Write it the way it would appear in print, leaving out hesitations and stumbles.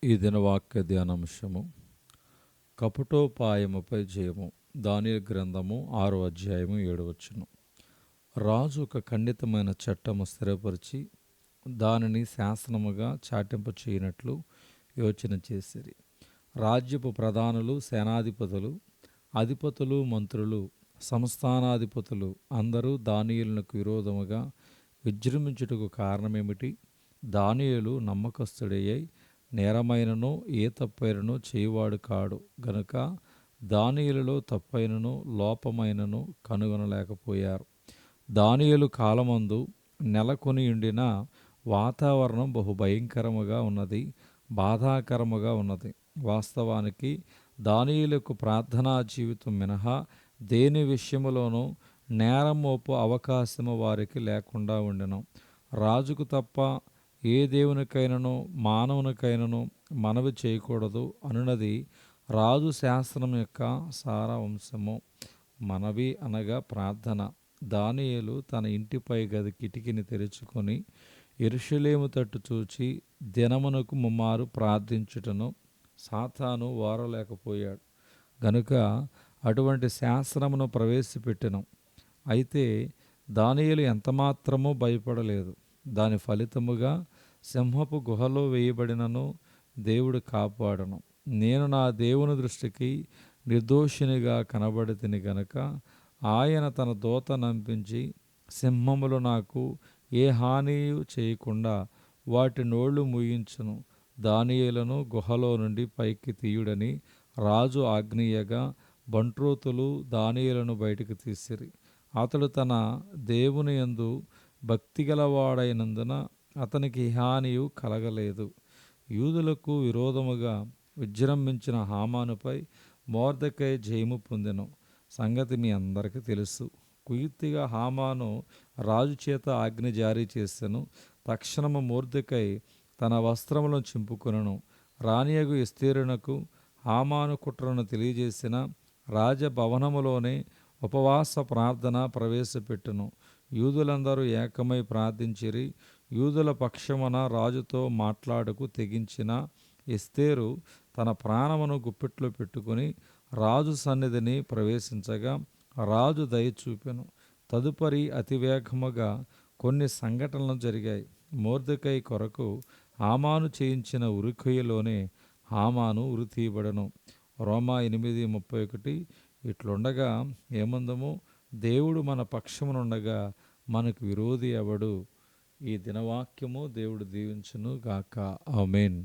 ఈ దినవాక్య ధ్యానాంశము కపటోపాయముపై జయము. దానియేలు గ్రంథము 6వ అధ్యాయము 7వ వచనం. రాజు ఒక ఖండితమైన చట్టము స్థిరపరిచి దానిని శాసనముగా చాటింప చేయనట్లు యోచన చేసిరి. రాజ్యపు ప్రధానులు, సేనాధిపతులు, అధిపతులు, మంత్రులు, సంస్థానాధిపతులు అందరూ దానియేలునకు విరోధముగా విజృంభించుటకు కారణమేమిటి? దానియేలు నమ్మకస్తుడై నేరమైనను ఏ తప్పైనను చేయువాడు కాడు గనుక దానియేలులో తప్పైనను లోపమైనను కనుగొనలేకపోయారు. దానియేలు కాలమందు నెలకొనియుండిన వాతావరణం బహుభయంకరముగా ఉన్నది, బాధాకరముగా ఉన్నది. వాస్తవానికి దానియేలుకు ప్రార్థనా జీవితం మినహా దేని విషయములోనూ నేరం మోపు అవకాశము వారికి లేకుండా ఉండెను. రాజుకు తప్ప ఏ దేవునికైనను మానవునికైనను మనవి చేయకూడదు అనున్నది రాజు శాసనం యొక్క సారాంశము. మనవి అనగా ప్రార్థన. దానియేలు తన ఇంటిపై గది కిటికీని తెరుచుకొని యెరూషలేము తట్టు చూచి దినమునకు ముమ్మారు ప్రార్థించుటను సాతాను ఓరలేకపోయాడు గనుక అటువంటి శాసనమును ప్రవేశపెట్టెను. అయితే దానియేలు ఎంతమాత్రమూ భయపడలేదు. దాని ఫలితముగా సింహపు గుహలో వేయబడినను దేవుడు కాపాడను. నేను నా దేవుని దృష్టికి నిర్దోషినిగా కనబడితిని గనుక ఆయన తన దూత నంపించి సింహములు నాకు ఏ హానియు చేయకుండా వాటి నోళ్లు మూయించును. దానియేలును గుహలో నుండి పైకి తీయుడని రాజు ఆజ్ఞయగా బంట్రోతులు దానియేలును బయటికి తీసిరి. అతడు తన దేవుని యందు భక్తిగలవాడైనందున అతనికి హానియు కలగలేదు. యూదులకు విరోధముగా విజృంభించిన హామానుపై మొర్దెకై జయము పొందెను సంగతి మీ అందరికీ తెలుసు. కుయుక్తిగా హామాను రాజు చేత ఆజ్ఞ జారీ చేసెను. తక్షణము మొర్దెకై తన వస్త్రములను చింపుకొనెను. రాణియగు ఎస్తేరునకు హామాను కుట్రను తెలియజేసిన రాజభవనములోనే ఉపవాస ప్రార్థన ప్రవేశపెట్టెను. యూదులందరూ ఏకమై ప్రార్థించిరి. యూదుల పక్షమున రాజుతో మాట్లాడకు తెగించిన ఎస్తేరు తన ప్రాణమును గుప్పిట్లో పెట్టుకుని రాజు సన్నిధిని ప్రవేశించగా రాజు దయ చూపెను. తదుపరి అతివేగముగా కొన్ని సంఘటనలు జరిగాయి. మొర్దెకై కొరకు హామాను చేయించిన ఉరికొయ్యలోనే హామాను ఉరితీయబడెను. రోమా 8:31. ఇట్లుండగా ఏమందము? దేవుడు మన పక్షమునుండగా మనకు విరోధి ఎవడు? ఈ దినవాక్యము దేవుడు దీవించును గాక. ఆమేన్.